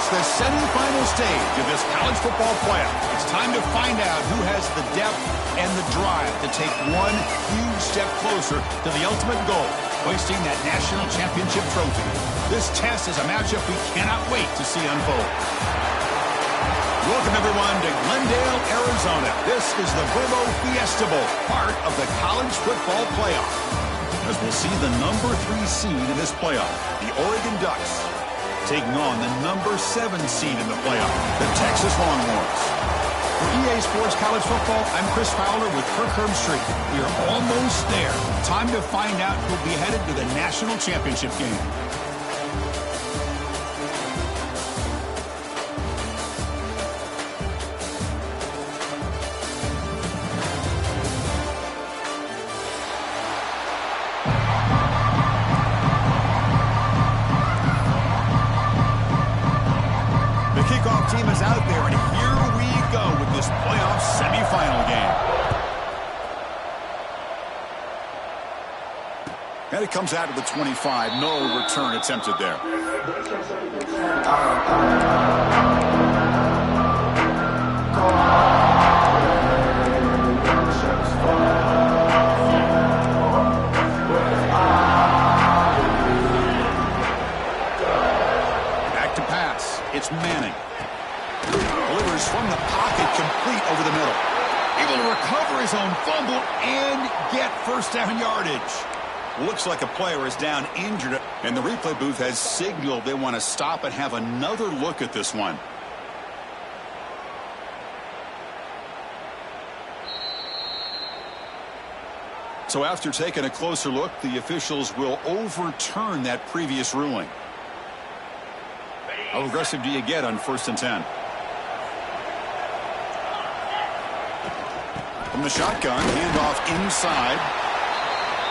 It's the semifinal stage of this college football playoff. It's time to find out who has the depth and the drive to take one huge step closer to the ultimate goal, hoisting that national championship trophy. This test is a matchup we cannot wait to see unfold. Welcome, everyone, to Glendale, Arizona. This is the Verbo Fiesta Bowl, part of the college football playoff. As we'll see the number 3 seed in this playoff, the Oregon Ducks, taking on the number 7 seed in the playoff, the Texas Longhorns. For EA Sports College Football, I'm Chris Fowler with Kirk Herbstreit. We are almost there. Time to find out who'll be headed to the national championship game. Team is out there, and here we go with this playoff semifinal game. And it comes out of the 25. No return attempted there. Back to pass. It's Manning. Delivers from the pocket, complete over the middle. Able to recover his own fumble and get first down yardage. Looks like a player is down injured, and the replay booth has signaled they want to stop and have another look at this one. So after taking a closer look, the officials will overturn that previous ruling. How aggressive do you get on 1st and 10? From the shotgun, handoff inside.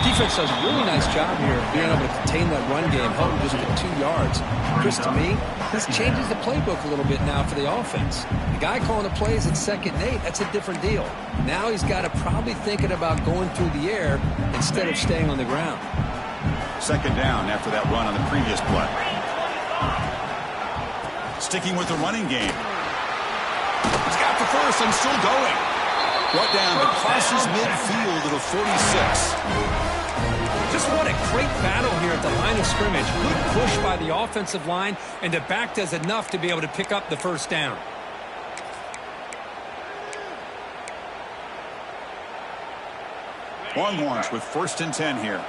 Defense does a really nice job here of being able to contain that run game. Houghton just get 2 yards. Chris, to me, this changes the playbook a little bit now for the offense. The guy calling the plays at 2nd and 8, that's a different deal. Now he's got to probably thinking about going through the air instead of staying on the ground. 2nd down after that run on the previous play. Sticking with the running game. He's got the first and still going. Brought down to crosses midfield to the 46. Just what a great battle here at the line of scrimmage. Good push by the offensive line, and the back does enough to be able to pick up the first down. Longhorns with 1st and 10 here.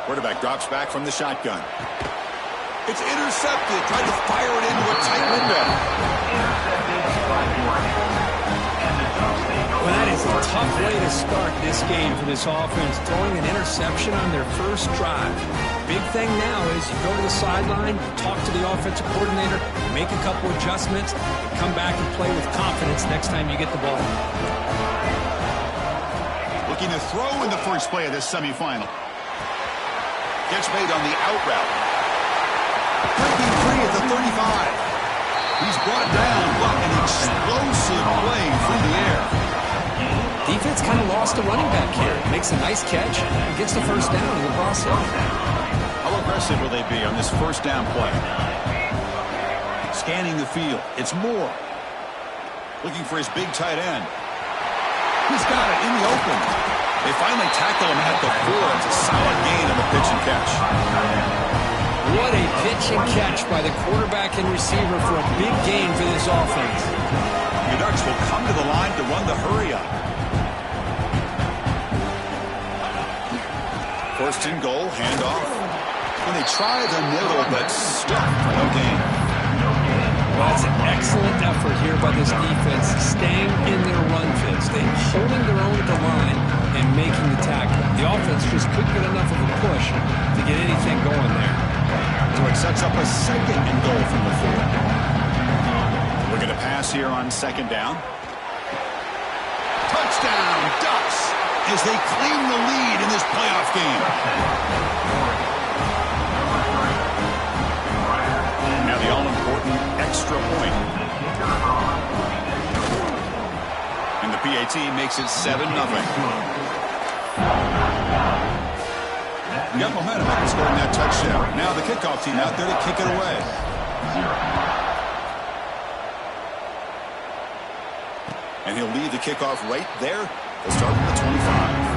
Quarterback drops back from the shotgun. It's intercepted. Tried to fire it into a tight window. Well, that is a tough way to start this game for this offense, throwing an interception on their first drive. Big thing now is you go to the sideline, talk to the offensive coordinator, make a couple adjustments, and come back and play with confidence next time you get the ball. Looking to throw in the first play of this semifinal. Gets made on the out route. Could be free at the 35. He's brought down. What an explosive play through the air. Defense kind of lost the running back here. Makes a nice catch and gets the first down in the process. How aggressive will they be on this first down play? Scanning the field. It's Moore. Looking for his big tight end. He's got it in the open. They finally tackle him at the 4. It's a solid gain of a pitch and catch. What a pitch and catch by the quarterback and receiver for a big gain for this offense. The Ducks will come to the line to run the hurry up. 1st and goal, handoff. And they try the middle, but stuck for no gain. Well, that's an excellent effort here by this defense, staying in their run fits. They're holding their own at the line and making the tackle. The offense just couldn't get enough of a push to get anything going there. So it sets up a 2nd and goal from the 4. We're going to pass here on 2nd down. Touchdown, Ducks, as they claim the lead in this playoff game. Now the all-important extra point. And the PAT makes it 7-0. got momentum after scoring that touchdown. Now the kickoff team out there to kick it away. And he'll leave the kickoff right there. They'll start from the 25.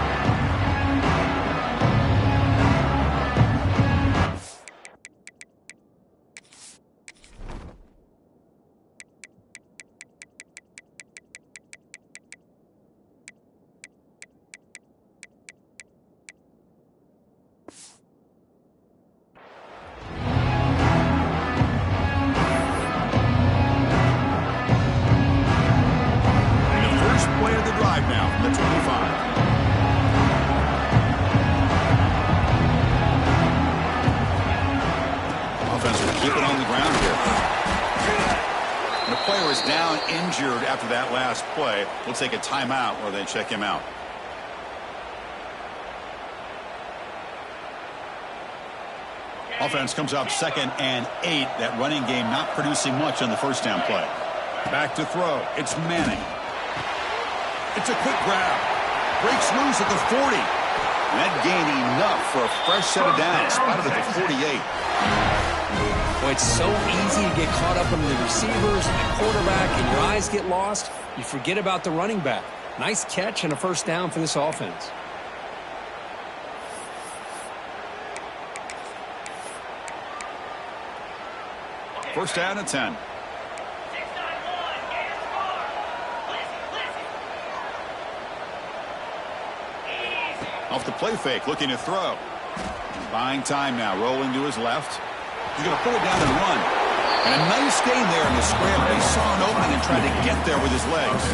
After that last play, we'll take a timeout or then check him out. Offense comes up 2nd and 8. That running game not producing much on the first down play. Back to throw. It's Manning. It's a quick grab. Breaks loose at the 40. And that gained enough for a fresh set of downs. Spotted at the 48. Boy, it's so easy to get caught up in the receivers and the quarterback, and your eyes get lost. You forget about the running back. Nice catch and a first down for this offense. First down at 10. Off the play fake, looking to throw. Buying time now, rolling to his left. He's going to pull it down and run. And a nice gain there in the scramble. He saw an opening and tried to get there with his legs.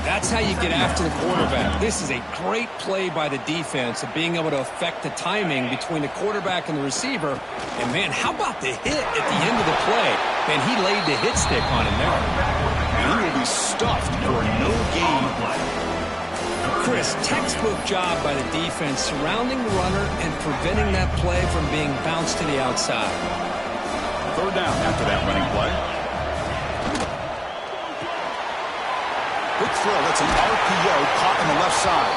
That's how you get after the quarterback. This is a great play by the defense of being able to affect the timing between the quarterback and the receiver. And, man, how about the hit at the end of the play? Man, he laid the hit stick on him there. And he will be stuffed for no gain. Chris, textbook job by the defense surrounding the runner and preventing that play from being bounced to the outside. Third down after that running play. Quick throw. That's an RPO caught on the left side.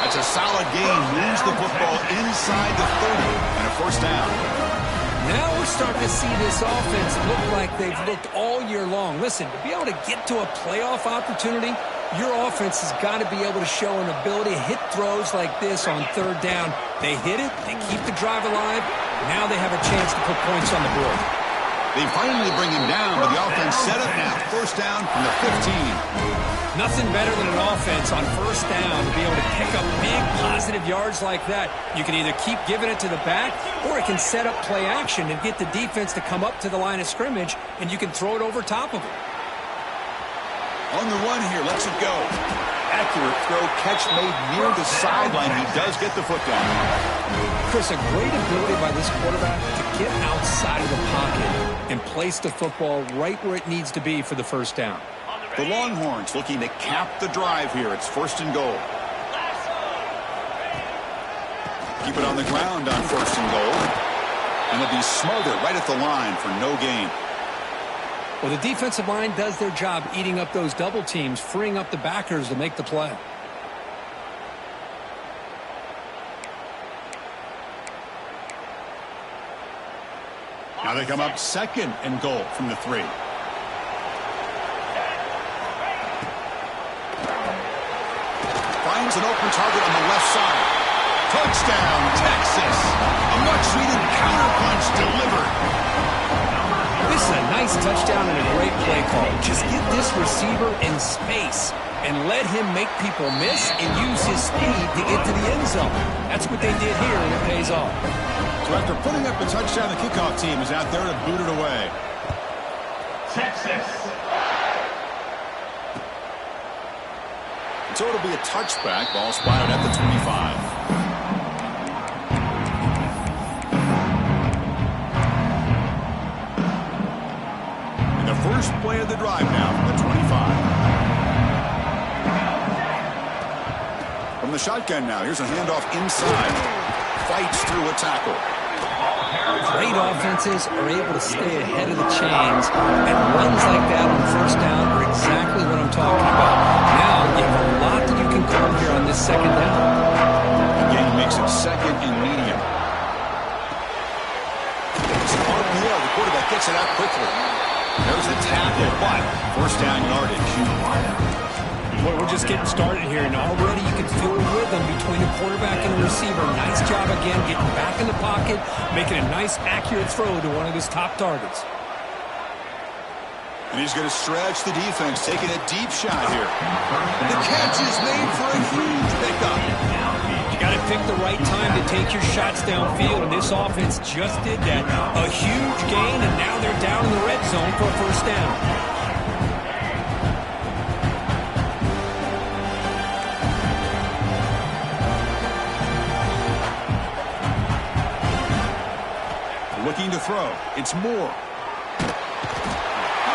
That's a solid gain. Moves the football inside the 30 and a first down. Now we're starting to see this offense look like they've looked all year long. Listen, to be able to get to a playoff opportunity, your offense has got to be able to show an ability to hit throws like this on third down. They hit it, they keep the drive alive, now they have a chance to put points on the board. They finally bring him down, but the offense set up now. First down from the 15. Nothing better than an offense on first down to be able to pick up big positive yards like that. You can either keep giving it to the back, or it can set up play action and get the defense to come up to the line of scrimmage, and you can throw it over top of it. On the run here, lets it go. Accurate throw, catch made near the sideline. He does get the foot down. Chris, a great ability by this quarterback to get outside of the pocket and place the football right where it needs to be for the first down. The Longhorns looking to cap the drive here. It's first and goal. Keep it on the ground on first and goal. And they'll be smothered right at the line for no gain. Well, the defensive line does their job eating up those double teams, freeing up the backers to make the play. Now they come up second and goal from the 3. Finds an open target on the left side. Touchdown, Texas. A much-needed counterpunch delivered. This is a nice touchdown and a great play call. Just get this receiver in space and let him make people miss and use his speed to get to the end zone. That's what they did here, and it pays off. So after putting up a touchdown, the kickoff team is out there to boot it away. Texas. So it'll be a touchback. Ball spotted at the 25. First play of the drive now from the 25. From the shotgun now, here's a handoff inside. Fights through a tackle. Great offenses are able to stay ahead of the chains, and runs like that on first down are exactly what I'm talking about. Now you have a lot that you can cover here on this second down. Again, makes it second and medium. It's an RPO. The quarterback gets it out quickly. There's a tackle, but first down yardage. Boy, we're just getting started here, and already you can feel a rhythm between the quarterback and the receiver. Nice job again, getting back in the pocket, making a nice, accurate throw to one of his top targets. And he's going to stretch the defense, taking a deep shot here. The catch is made for a huge pickup. You got to pick the right time to take your shots downfield, and this offense just did that. A huge gain, and now they're down in the red zone for a first down. Looking to throw. It's Moore.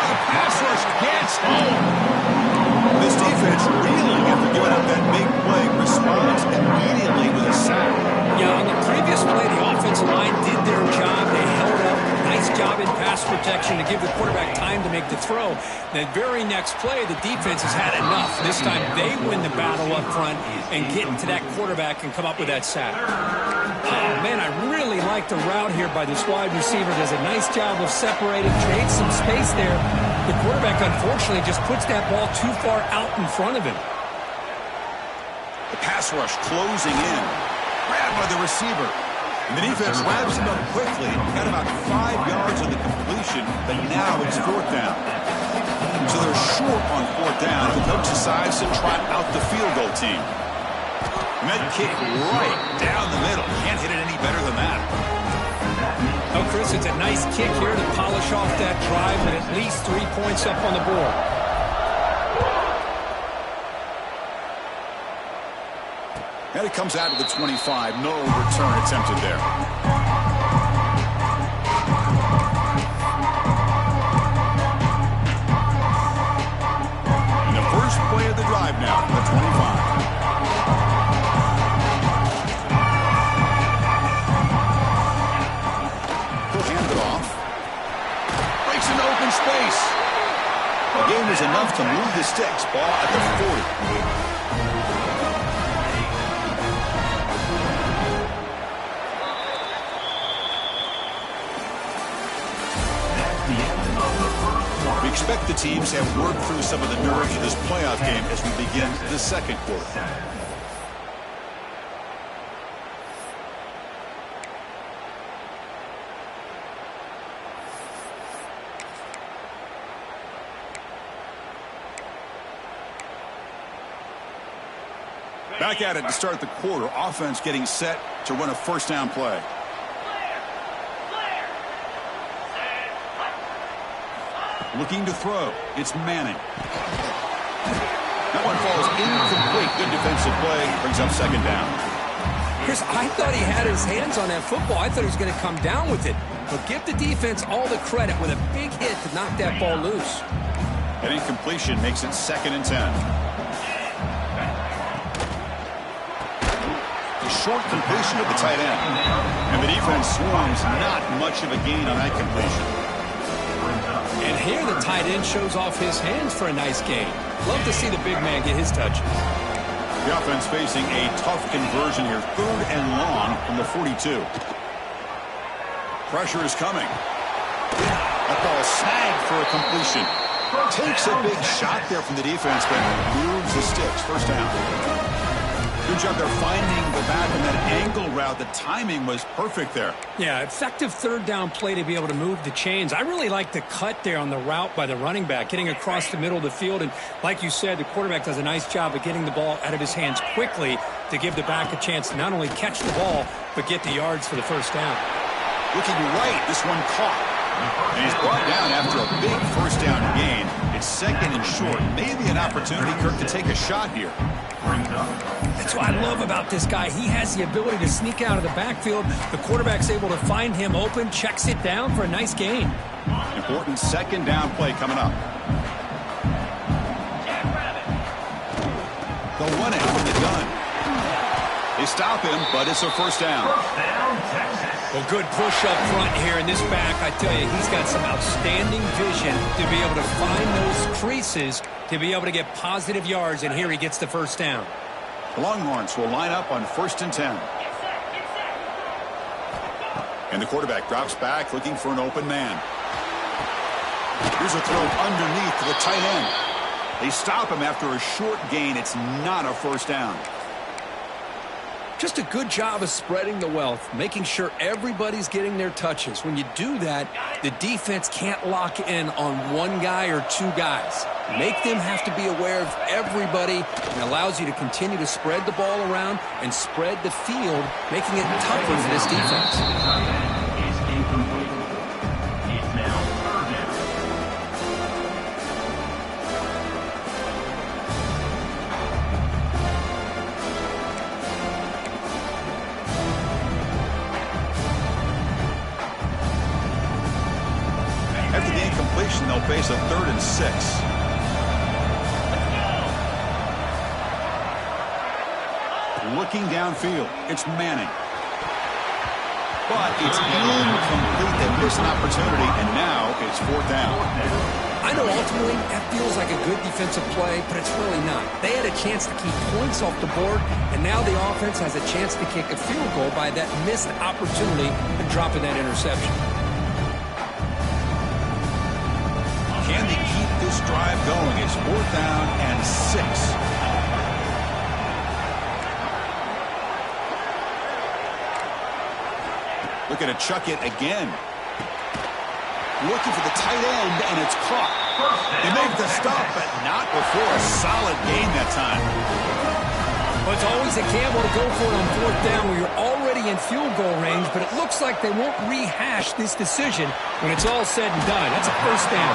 The pass rush gets home. This defense reeling after giving up that big play. Responds immediately with a sack. Yeah, on the previous play, the offensive line did their job. They held up. Nice job in pass protection to give the quarterback time to make the throw. The very next play, the defense has had enough. This time they win the battle up front and get into that quarterback and come up with that sack. Oh, man, I really like the route here by this wide receiver. Does a nice job of separating, creates some space there. The quarterback, unfortunately, just puts that ball too far out in front of him. The pass rush closing in. Grabbed by the receiver. And the defense wraps him up quickly. Got about 5 yards on the completion, but now it's fourth down. So they're short on fourth down. The coach decides to trot out the field goal team. And that kick right down the middle. Can't hit it any better than that. Oh, Chris, it's a nice kick here to polish off that drive with at least 3 points up on the board. And it comes out to the 25. No return attempted there. And the first play of the drive now, the 25. Space. The game is enough to move the sticks. Ball at the 40. We expect the teams to have worked through some of the nerves of this playoff game as we begin the second quarter. Back at it to start the quarter. Offense getting set to run a first down play. Looking to throw. It's Manning. That one falls incomplete. Good defensive play. Brings up second down. Chris, I thought he had his hands on that football. I thought he was going to come down with it. But give the defense all the credit with a big hit to knock that ball loose. An incompletion makes it second and 10. Short completion of the tight end. And the defense swarms not much of a gain on that completion. And here the tight end shows off his hands for a nice gain. Love to see the big man get his touches. The offense facing a tough conversion here. Third and long from the 42. Pressure is coming. That ball snagged for a completion. Takes a big shot there from the defense, but moves the sticks. First down. Good job there finding the back in that angle route. The timing was perfect there. Yeah, effective third down play to be able to move the chains. I really like the cut there on the route by the running back, getting across the middle of the field. And like you said, the quarterback does a nice job of getting the ball out of his hands quickly to give the back a chance to not only catch the ball, but get the yards for the first down. Looking right, this one caught. And he's brought down after a big first down gain. It's second and short. Maybe an opportunity, Kirk, to take a shot here. That's what I love about this guy. He has the ability to sneak out of the backfield. The quarterback's able to find him open, checks it down for a nice gain. Important second down play coming up. They'll run it from the gun. They stop him, but it's a first down. Well, good push up front here in this back. I tell you, he's got some outstanding vision to be able to find those creases to be able to get positive yards, and here he gets the first down. Longhorns will line up on 1st and 10. And the quarterback drops back looking for an open man. Here's a throw underneath to the tight end. They stop him after a short gain. It's not a first down. Just a good job of spreading the wealth, making sure everybody's getting their touches. When you do that, the defense can't lock in on one guy or two guys. Make them have to be aware of everybody, and allows you to continue to spread the ball around and spread the field, making it tougher for this defense. After the incompletion, they'll face a 3rd and 6. Looking downfield, it's Manning. But it's incomplete. They miss an opportunity, and now it's 4th down. I know ultimately that feels like a good defensive play, but it's really not. They had a chance to keep points off the board, and now the offense has a chance to kick a field goal by that missed opportunity and dropping that interception. Can they keep this drive going? It's 4th down and 6. Looking to chuck it again. Looking for the tight end, and it's caught. They make the stop, but not before a solid gain that time. Well, it's always a gamble to go for it on 4th down where you're already in field goal range, but it looks like they won't rehash this decision when it's all said and done. That's a 1st down.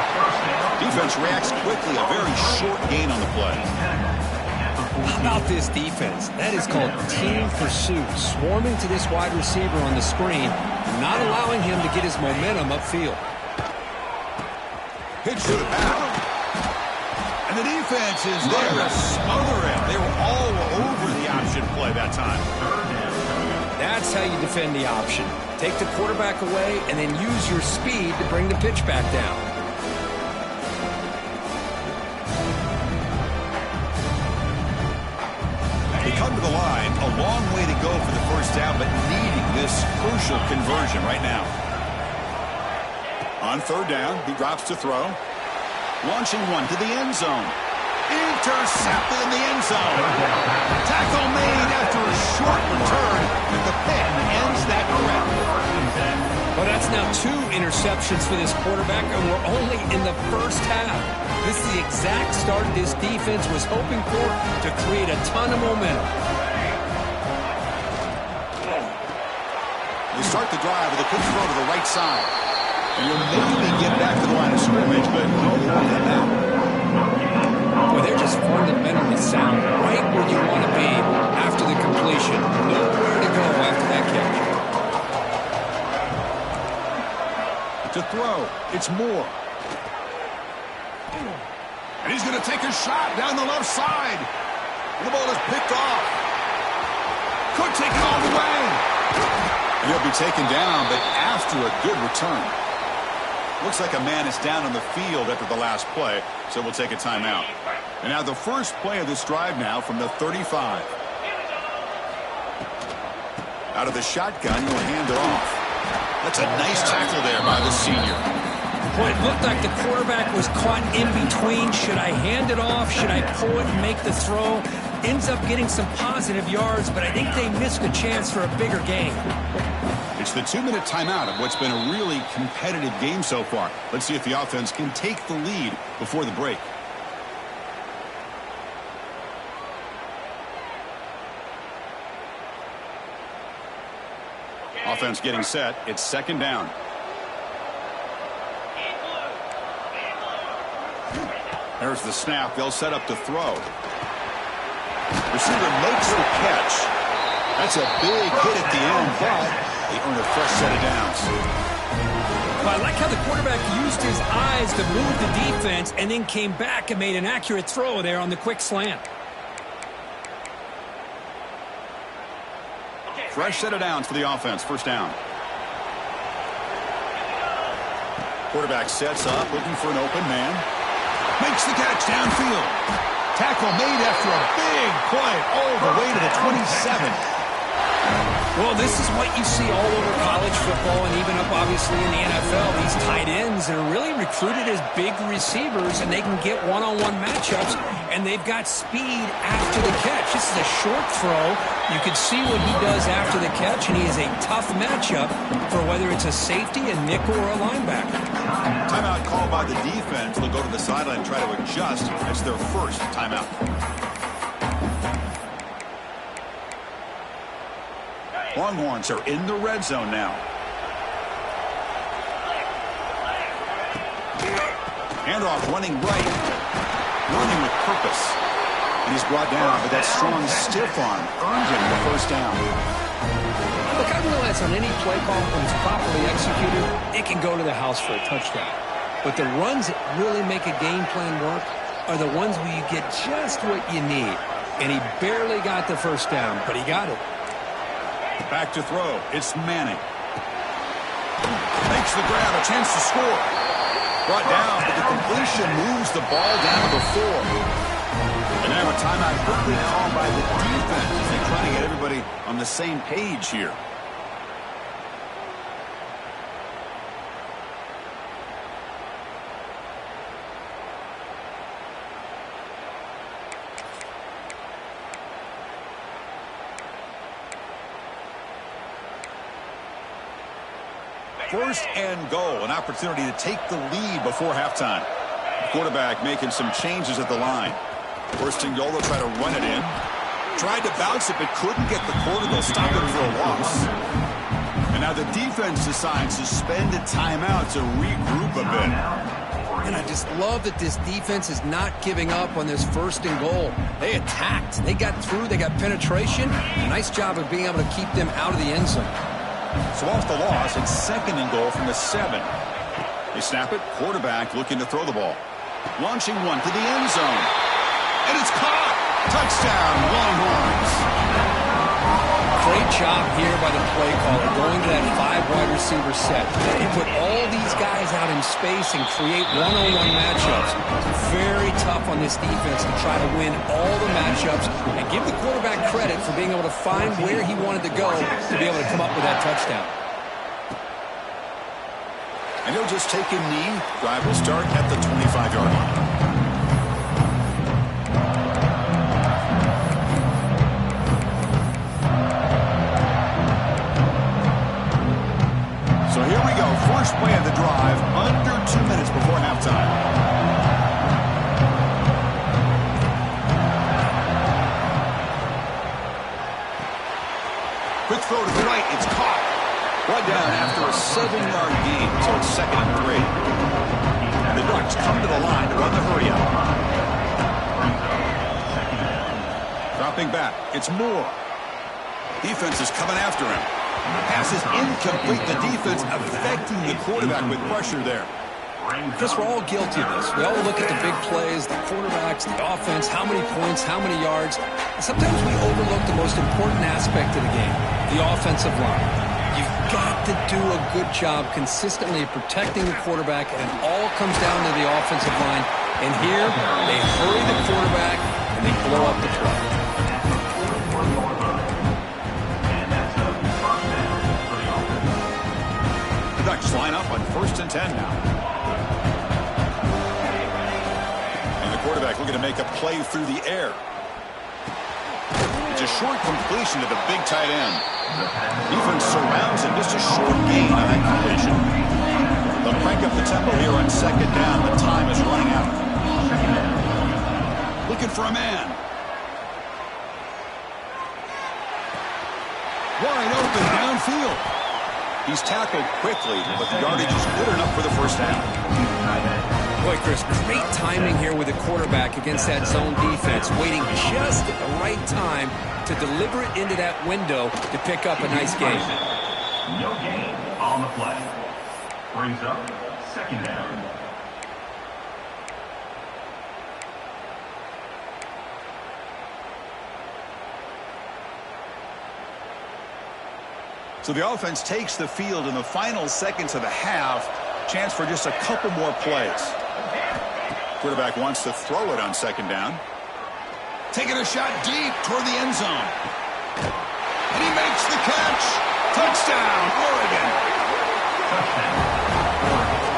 Defense reacts quickly, a very short gain on the play. How about this defense? That is called team pursuit, swarming to this wide receiver on the screen, not allowing him to get his momentum upfield. Pitch to the back. And the defense is there to smother him. They were all over the option play that time. That's how you defend the option. Take the quarterback away and then use your speed to bring the pitch back down. They come to the line, a long way to go for the 1st down, but needing this crucial conversion right now. On 3rd down, he drops to throw. Launching one to the end zone. Intercepted in the end zone. Tackle made after a short return, and the pen ends that grab. Well, that's now 2 interceptions for this quarterback, and we're only in the 1st half. This is the exact start this defense was hoping for to create a ton of momentum. They start the drive with a quick throw to the right side. And you'll maybe get back to the line of scrimmage, but no more than that. Well, they're just fundamentally sound, right where you want to be after the completion. Nowhere to go after that catch. To throw, it's Moore. And he's going to take a shot down the left side. The ball is picked off. Could take it all the way. And he'll be taken down, but after a good return. Looks like a man is down on the field after the last play, so we'll take a timeout. And now the first play of this drive now from the 35. Out of the shotgun, he'll hand it off. That's a nice tackle there by the senior. Well, it looked like the quarterback was caught in between. Should I hand it off? Should I pull it and make the throw? Ends up getting some positive yards, but I think they missed a chance for a bigger gain. It's the 2-minute timeout of what's been a really competitive game so far. Let's see if the offense can take the lead before the break. Offense getting set. It's 2nd down. There's the snap. They'll set up to throw. Receiver makes the catch. That's a big hit at the end, but they earn a fresh set of downs. Well, I like how the quarterback used his eyes to move the defense and then came back and made an accurate throw there on the quick slant. Fresh set of downs for the offense. 1st down. Quarterback sets up, looking for an open man. Makes the catch downfield. Tackle made after a big play all the way to the 27. Well, this is what you see all over college football and even up, obviously, in the NFL. These tight ends are really recruited as big receivers, and they can get one-on-one matchups, and they've got speed after the catch. This is a short throw. You can see what he does after the catch, and he is a tough matchup for whether it's a safety, a nickel, or a linebacker. Timeout called by the defense. They'll go to the sideline and try to adjust. That's their first timeout. Longhorns are in the red zone now. Handoff running right. Running with purpose. And he's brought down, but that strong stiff arm earned him the first down. Look, I realize on any play call, when it's properly executed, it can go to the house for a touchdown. But the runs that really make a game plan work are the ones where you get just what you need. And he barely got the first down, but he got it. Back to throw. It's Manning. Makes the grab, a chance to score. Brought down, but the completion moves the ball down to the 4. And now a timeout quickly called by the defense as they try to get everybody on the same page here. First and goal, an opportunity to take the lead before halftime. Quarterback making some changes at the line. First and goal, they'll try to run it in. Tried to bounce it, but couldn't get the quarter. They'll stop it for a loss. And now the defense decides to spend a timeout to regroup a bit. And I just love that this defense is not giving up on this first and goal. They attacked. They got through. They got penetration. Nice job of being able to keep them out of the end zone. So off the loss, it's second and goal from the 7. They snap it. Quarterback looking to throw the ball. Launching one to the end zone. And it's caught. Touchdown, Longhorns. Great job here by the play caller going to that 5-wide receiver set. They put all these guys out in space and create one-on-one matchups. Very tough on this defense to try to win all the matchups and give the quarterback credit for being able to find where he wanted to go to be able to come up with that touchdown. And he'll just take a knee. Drive will start at the 25-yard line. So here we go. First play of the drive, under 2 minutes before halftime. Quick throw to the right. It's caught. Brought down after a 7-yard gain, so it's second and 3. And the Ducks come to the line to run the hurry out. Dropping back. It's Moore. Defense is coming after him. Pass is incomplete. The defense affecting the quarterback with pressure there. Chris, we're all guilty of this. We all look at the big plays, the quarterbacks, the offense, how many points, how many yards. And sometimes we overlook the most important aspect of the game, the offensive line. You've got to do a good job consistently protecting the quarterback, and it all comes down to the offensive line. And here, they hurry the quarterback, and they blow up the play. The Ducks line up on 1st and 10 now. And the quarterback looking to make a play through the air. It's a short completion to the big tight end. Defense surrounds him. Just a short gain on that completion. They'll crank up the tempo here on second down. The time is running out. Looking for a man. Wide open downfield. He's tackled quickly, but the yardage is good enough for the first down. Boy, Chris, great timing here with the quarterback against that zone defense, waiting just at the right time to deliver it into that window to pick up a nice gain. No gain on the play. Brings up second down. So the offense takes the field in the final seconds of the half. Chance for just a couple more plays. Quarterback wants to throw it on second down. Taking a shot deep toward the end zone. And he makes the catch. Touchdown, Oregon.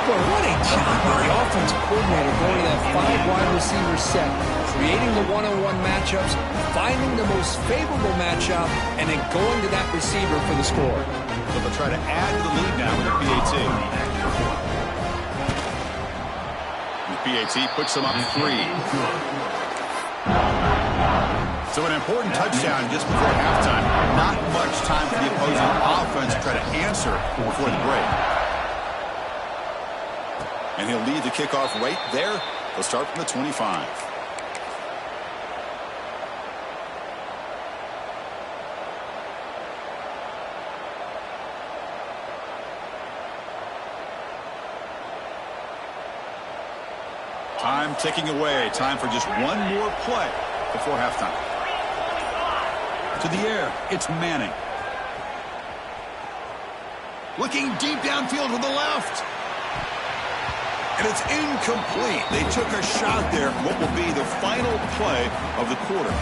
Boy, what a job by the offensive coordinator going to that 5-wide receiver set, creating the one-on-one matchups, finding the most favorable matchup, and then going to that receiver for the score. So they'll try to add to the lead now with a PAT. The PAT puts them up 3. So an important touchdown just before halftime. Not much time for the opposing offense to try to answer before the break. And he'll lead the kickoff right there. He'll start from the 25. Time ticking away. Time for just one more play before halftime. To the air, it's Manning. Looking deep downfield to the left. And it's incomplete. They took a shot there, what will be the final play of the quarter.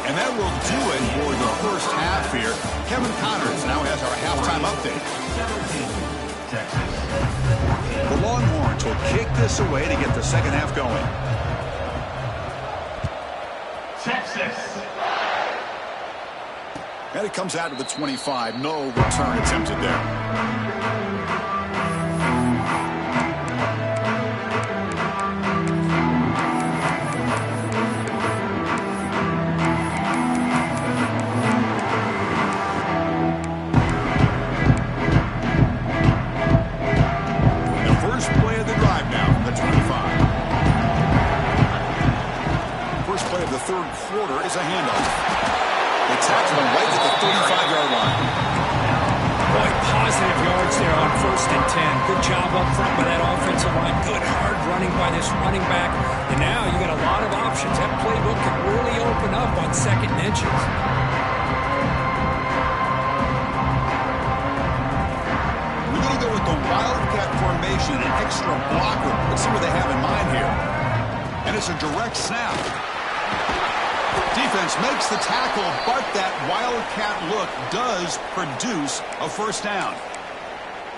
And that will do it for the first half here. Kevin Connors now has our halftime update. The Longhorns will kick this away to get the second half going. Texas. And it comes out to the 25. No return attempted there. Third quarter is a handoff. They tackle him right at the 35-yard line. Boy, positive yards there on 1st and 10. Good job up front by that offensive line. Good hard running by this running back. And now you got a lot of options. That playbook can really open up on 2nd and inches. We're going to go with the Wildcat formation, an extra blocker. Let's see what they have in mind here. And it's a direct snap. Defense makes the tackle, but that Wildcat look does produce a first down.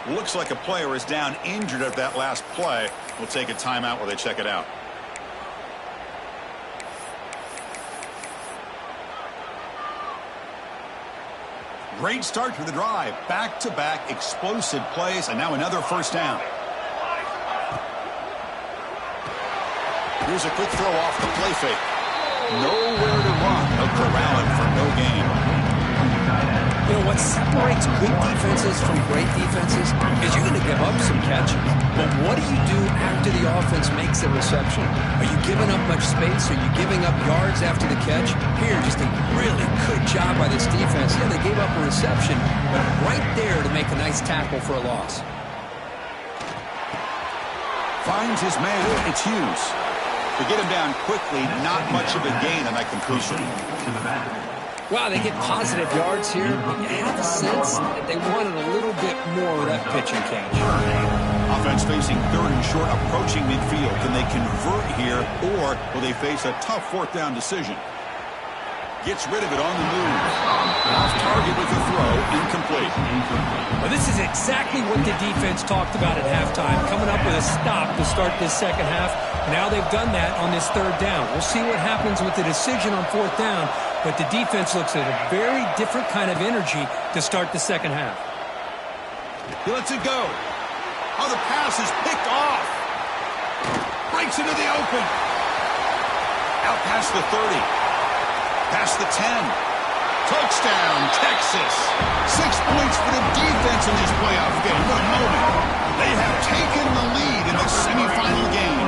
Looks like a player is down injured at that last play. We'll take a timeout while they check it out. Great start to the drive. Back-to-back explosive plays, and now another first down. Here's a quick throw off the play fake. Nowhere to run. A corralling for no gain. You know, what separates good defenses from great defenses is you're going to give up some catches. But what do you do after the offense makes a reception? Are you giving up much space? Are you giving up yards after the catch? Here, just a really good job by this defense. Yeah, they gave up a reception, but right there to make a nice tackle for a loss. Finds his man. It's Hughes. To get him down quickly, not much of a gain on that completion. Wow, they get positive yards here, but you have a sense that they wanted a little bit more of that pitch and catch. Offense facing 3rd and short, approaching midfield. Can they convert here, or will they face a tough 4th down decision? Gets rid of it on the move. Off target with the throw, incomplete. Well, this is exactly what the defense talked about at halftime, coming up with a stop to start this second half. Now they've done that on this 3rd down. We'll see what happens with the decision on 4th down, but the defense looks at a very different kind of energy to start the second half. He lets it go. Oh, the pass is picked off. Breaks into the open. Out past the 30. Past the 10. Touchdown, Texas. 6 points for the defense in this playoff game. What a moment. They have taken the lead in the semifinal game.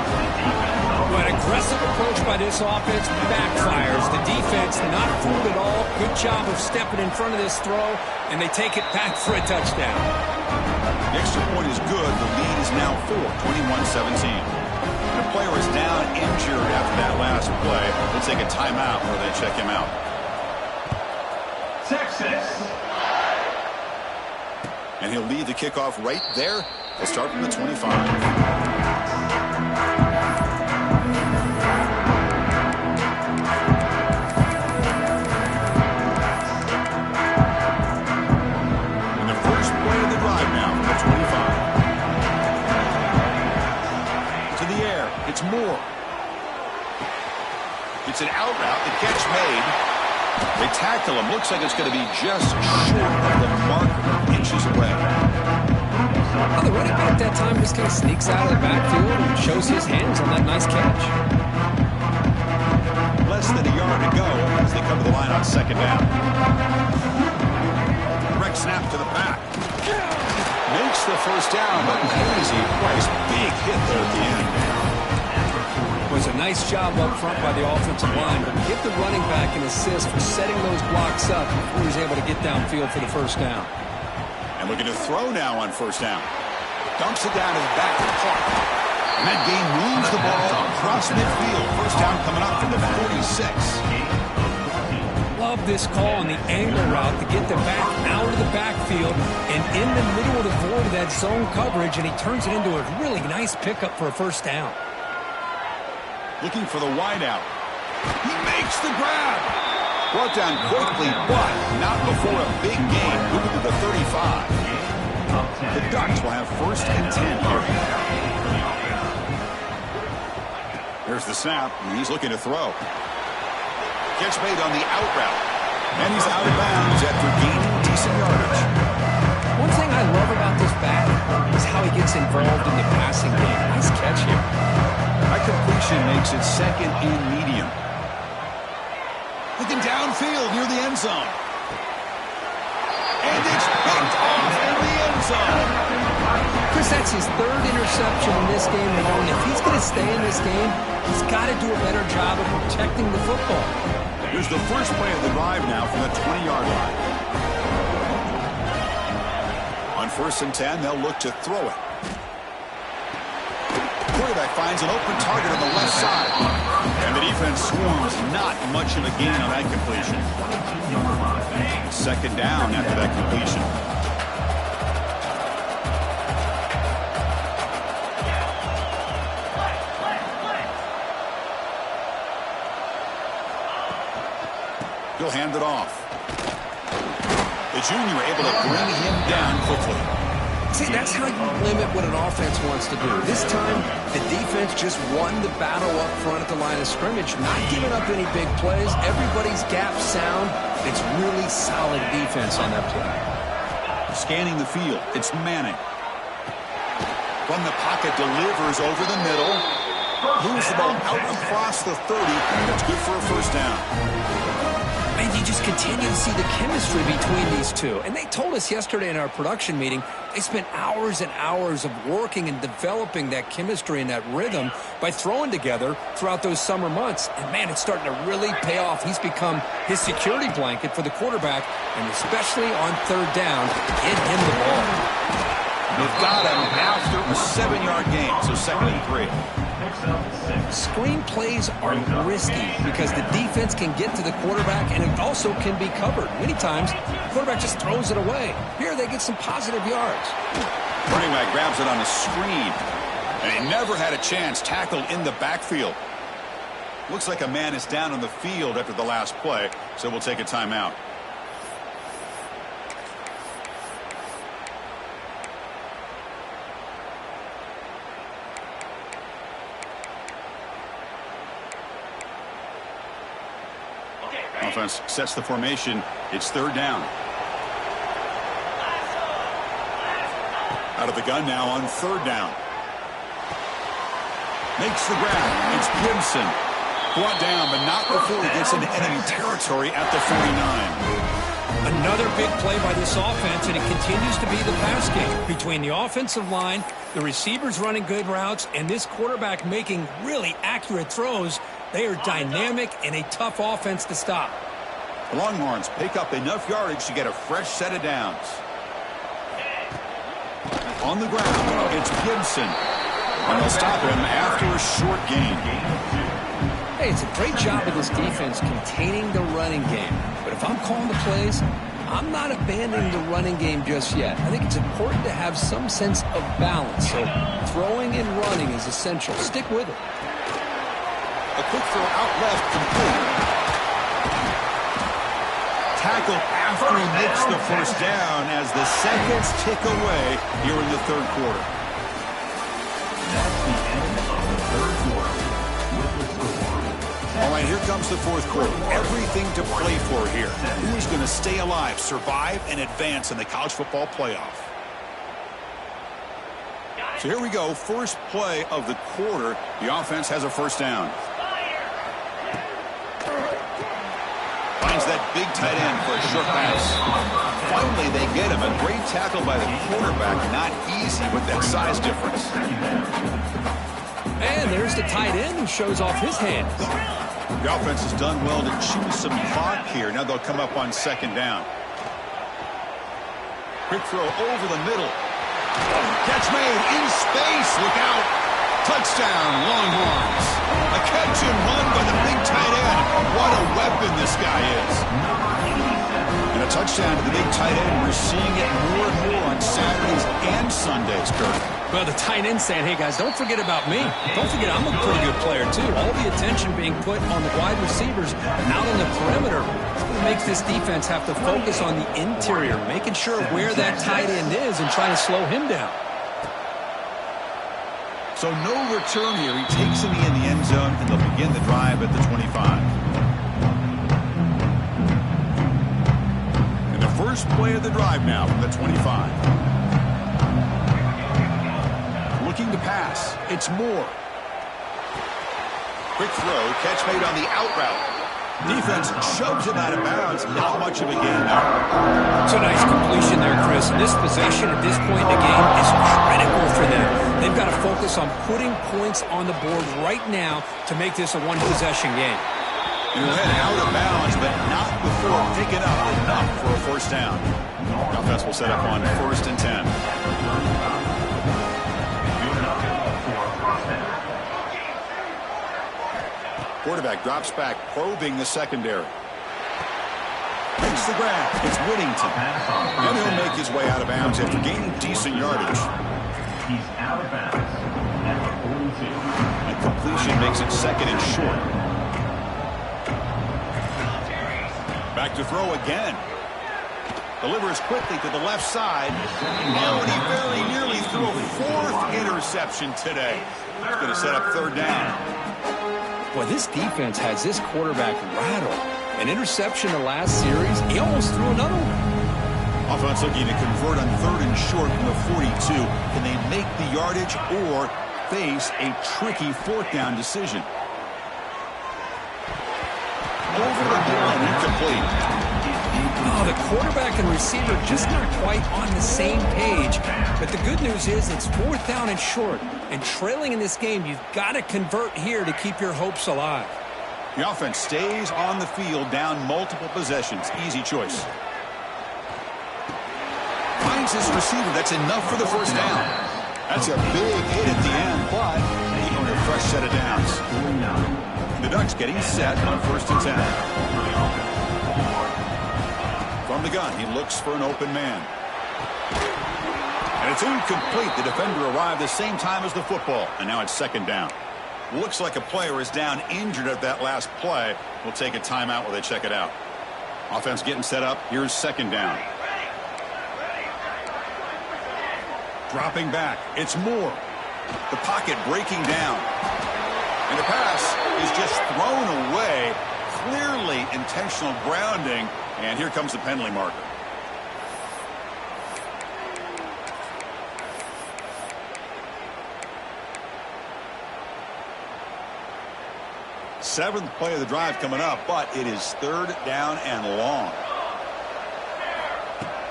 An aggressive approach by this offense backfires. The defense not fooled at all. Good job of stepping in front of this throw, and they take it back for a touchdown. The extra point is good. The lead is now 21-17. The player is down injured after that last play. We'll take a timeout where they check him out. Texas. And he'll lead the kickoff right there. He'll start from the 25. It's Moore. It's an out route. The catch made. They tackle him. Looks like it's going to be just short of the marker, inches away. Well, the running back that time just kind of sneaks out of the backfield and shows his hands on that nice catch. Less than a yard to go as they come to the line on second down. Direct snap to the back. Makes the first down, but pays a price. Big hit there at the end. It was a nice job up front by the offensive line, but give the running back an assist for setting those blocks up before he was able to get downfield for the first down. And looking to throw now on first down. Dumps it down to the back of the park. And that game moves the ball across midfield. First down coming up from the 46. Love this call on the angle route to get the back out of the backfield and in the middle of the void of that zone coverage, and he turns it into a really nice pickup for a first down. Looking for the wideout. He makes the grab. Brought down quickly, but not before a big gain. Moving to the 35. The Ducks will have first and 10 here. There's the snap, and he's looking to throw. Catch made on the out route. And he's out of bounds after gaining decent yardage. One thing I love about this back is how he gets involved in the passing game. Nice catch here. That completion makes it second and medium. Looking downfield near the end zone. And it's picked off in the end zone. Chris, that's his third interception in this game alone. If he's going to stay in this game, he's got to do a better job of protecting the football. Here's the first play of the drive now from the 20-yard line. On first and 10, they'll look to throw it. Quarterback finds an open target on the left side. And the defense swarms. Not much of a gain on that completion. Second down after that completion. He'll hand it off. The junior able to bring him down quickly. See, that's how you limit what an offense wants to do. This time, the defense just won the battle up front at the line of scrimmage, not giving up any big plays. Everybody's gap sound. It's really solid defense on that play. Scanning the field, it's Manning. From the pocket, delivers over the middle. Moves the ball out across the 30. That's good for a first down. And you just continue to see the chemistry between these two. And they told us yesterday in our production meeting, they spent hours and hours of working and developing that chemistry and that rhythm by throwing together throughout those summer months. And, man, it's starting to really pay off. He's become his security blanket for the quarterback, and especially on third down, get him the ball. They've got him after a 7-yard gain, so second and 3. Screen plays are risky because the defense can get to the quarterback, and it also can be covered. Many times, the quarterback just throws it away. Here, they get some positive yards. Running back grabs it on a screen, and he never had a chance. Tackled in the backfield. Looks like a man is down on the field after the last play, so we'll take a timeout. Offense sets the formation. It's third down. Out of the gun now on third down. Makes the grab. It's Gibson. Brought down, but not before he gets into enemy territory at the 49. Another big play by this offense, and it continues to be the pass game between the offensive line, the receivers running good routes, and this quarterback making really accurate throws. They are dynamic and a tough offense to stop. The Longhorns pick up enough yardage to get a fresh set of downs. On the ground, it's Gibson. And they'll stop him after a short gain. Hey, it's a great job of this defense containing the running game. But if I'm calling the plays, I'm not abandoning the running game just yet. I think it's important to have some sense of balance. So throwing and running is essential. Stick with it. A quick throw out left, complete. Tackle after he makes the first down as the seconds tick away here in the third quarter. That's the end of the third quarter. comes the fourth quarter. Everything to play for here. Who is going to stay alive, survive, and advance in the college football playoff? So here we go. First play of the quarter. The offense has a first down. Finds that big tight end for a short pass. Finally, they get him. A great tackle by the quarterback. Not easy with that size difference. And there's the tight end who shows off his hands. The offense has done well to chew some clock here. Now they'll come up on second down. Quick throw over the middle. Catch made in space. Look out. Touchdown, Longhorns. A catch and run by the big tight end. What a weapon this guy is. And a touchdown to the big tight end. We're seeing it more and more on Saturdays and Sundays, Kurt. Well, the tight end saying, hey, guys, don't forget about me. Don't forget I'm a pretty good player, too. All the attention being put on the wide receivers out on the perimeter. It's what makes this defense have to focus on the interior, making sure where that tight end is and trying to slow him down. So no return here. He takes it in the end zone, and they'll begin the drive at the 25. And the first play of the drive now from the 25. Looking to pass. It's Moore. Quick throw. Catch made on the out route. Defense shoves him out of bounds. Not much of a gain now. It's a nice completion there, Chris. And this possession at this point in the game is critical for them. They've got to focus on putting points on the board right now to make this a one-possession game. He'll head out of bounds, but not before picking up enough for a first down. The offense will set up on 1st and 10. Quarterback drops back, probing the secondary. Makes the grab. It's Whittington. And he'll make his way out of bounds after gaining decent yardage. He's out of bounds at the 42. And completion makes it 2nd and short. Back to throw again. Delivers quickly to the left side. Oh, and he very nearly threw a 4th interception today. He's going to set up 3rd down. Boy, this defense has this quarterback rattled. An interception the last series, he almost threw another one. Offense looking to convert on 3rd and short from the 42. Can they make the yardage or face a tricky 4th down decision? Over the middle and incomplete. Oh, the quarterback and receiver just not quite on the same page. But the good news is it's 4th down and short. And trailing in this game, you've got to convert here to keep your hopes alive. The offense stays on the field down multiple possessions. Easy choice. Finds his receiver. That's enough for the first down. That's a big hit at the end, but he earned a fresh set of downs. The Ducks getting set on 1st and 10. From the gun, he looks for an open man. And it's incomplete. The defender arrived the same time as the football, and now it's 2nd down. Looks like a player is down injured at that last play. We'll take a timeout while they check it out. Offense getting set up. Here's 2nd down. Dropping back. It's Moore. The pocket breaking down. And the pass is just thrown away. Clearly intentional grounding. And here comes the penalty marker. Seventh play of the drive coming up, but it is 3rd down and long.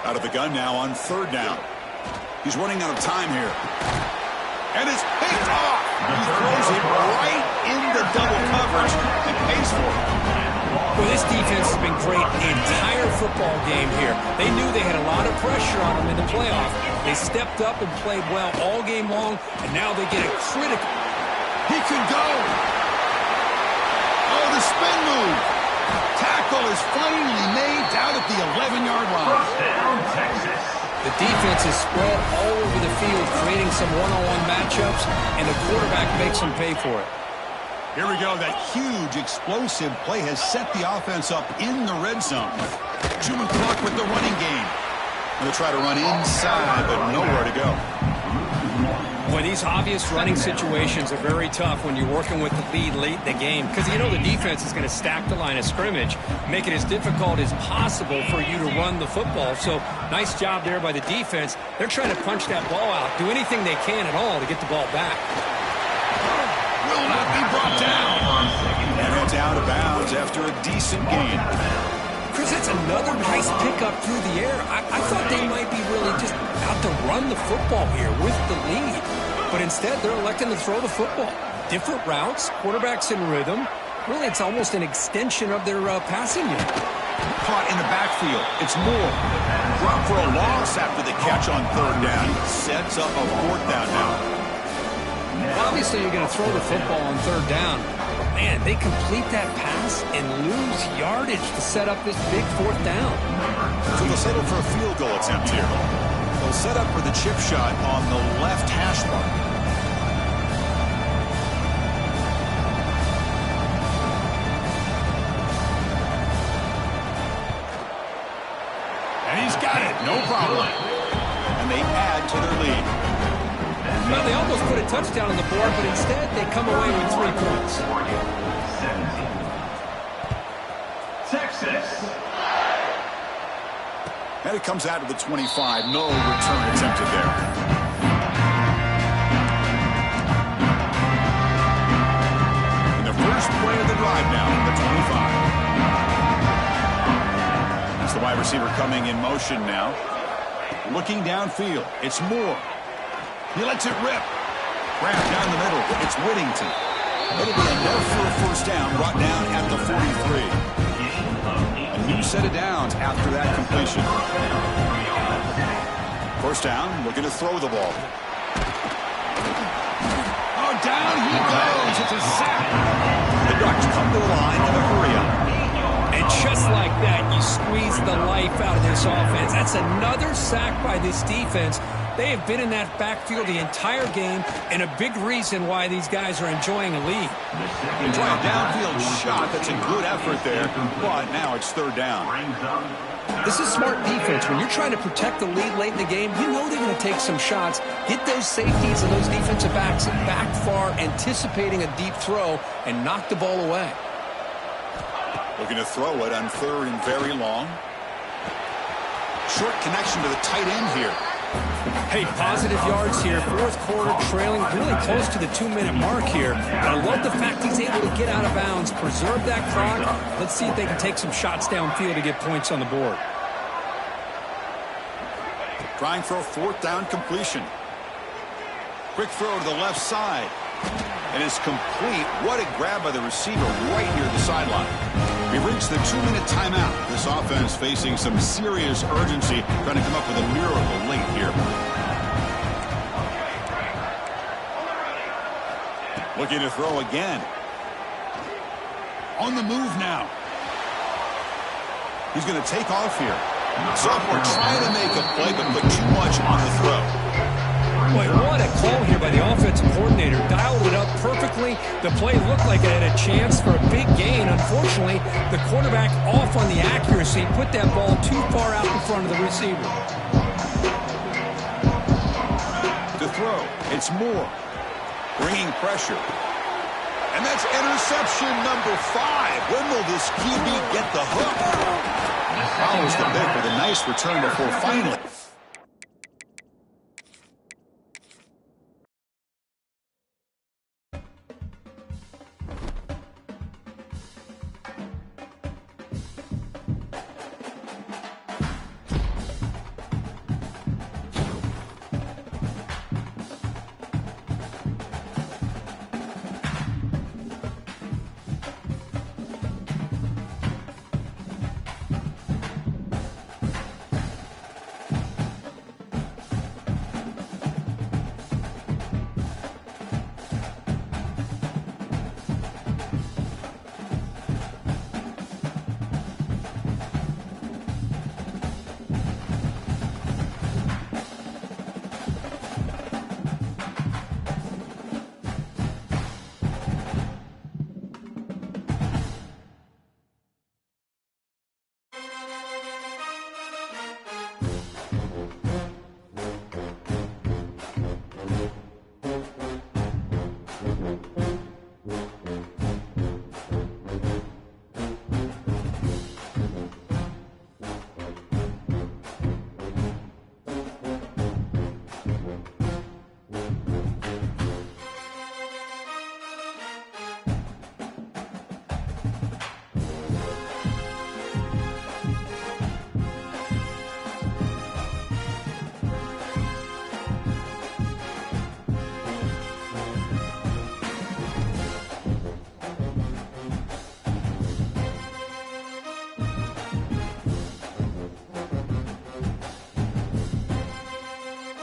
Out of the gun now on 3rd down. He's running out of time here. And it's picked off. He throws it right into double coverage and pays for it. Well, this defense has been great the entire football game here. They knew they had a lot of pressure on them in the playoff. They stepped up and played well all game long, and now they get a critical. He could go. Oh, the spin move. Tackle is finally made down at the 11-yard line. First down, Texas. The defense is spread all over the field, creating some one-on-one matchups, and the quarterback makes them pay for it. Here we go. That huge, explosive play has set the offense up in the red zone. Chewing clock with the running game. They'll try to run inside, but nowhere to go. Boy, these obvious running situations are very tough when you're working with the lead late in the game because you know the defense is going to stack the line of scrimmage, make it as difficult as possible for you to run the football. So nice job there by the defense. They're trying to punch that ball out, do anything they can at all to get the ball back. Will not be brought down. And it's out of bounds after a decent gain. Chris, that's another nice pickup through the air. I thought they might be really just out to run the football here with the lead. But instead, they're electing to throw the football. Different routes, quarterbacks in rhythm. Really, it's almost an extension of their passing unit. Caught in the backfield. It's Moore. Drop for a loss after the catch on third down. Sets up a fourth down now. Obviously, you're going to throw the football on third down. Man, they complete that pass and lose yardage to set up this big fourth down. So they'll settle for a field goal attempt here. They'll set up for the chip shot on the left hash mark. And he's got it, no problem. And they add to their lead. Well, they almost put a touchdown on the board, but instead they come away with 3 points. Texas. And it comes out to the 25. No return attempted there. And the first play of the drive now, the 25. It's the wide receiver coming in motion now. Looking downfield. It's Moore. He lets it rip. Wrapped down the middle. It's Whittington. It'll be enough for a first down, brought down at the 43. A new set of downs after that completion. First down, looking to throw the ball. Oh, down he goes. It's a sack. The Ducks come to the line in a hurry up. And just like that, you squeeze the life out of this offense. That's another sack by this defense. They have been in that backfield the entire game, and a big reason why these guys are enjoying a lead. Enjoy a downfield shot. That's a good effort there, but now it's third down. This is smart defense. When you're trying to protect the lead late in the game, you know they're going to take some shots, get those safeties and those defensive backs back far, anticipating a deep throw, and knock the ball away. Looking to throw it on third and very long. Short connection to the tight end here. Hey, positive yards here. Fourth quarter trailing really close to the 2-minute mark here. But I love the fact he's able to get out of bounds, preserve that clock. Let's see if they can take some shots downfield to get points on the board. Trying for a fourth down completion. Quick throw to the left side. And it's complete. What a grab by the receiver right near the sideline. We reached the 2-minute timeout. This offense facing some serious urgency, trying to come up with a miracle late here. Looking to throw again. On the move now. He's going to take off here. Sophomore trying to make a play, but put too much on the throw. Boy, what a call here by the offensive coordinator. Dialed it up perfectly. The play looked like it had a chance for a big gain. Unfortunately, the quarterback off on the accuracy, put that ball too far out in front of the receiver. To throw, it's Moore. Bringing pressure. And that's interception number 5. When will this QB get the hook? Follows the pick with a nice return before finally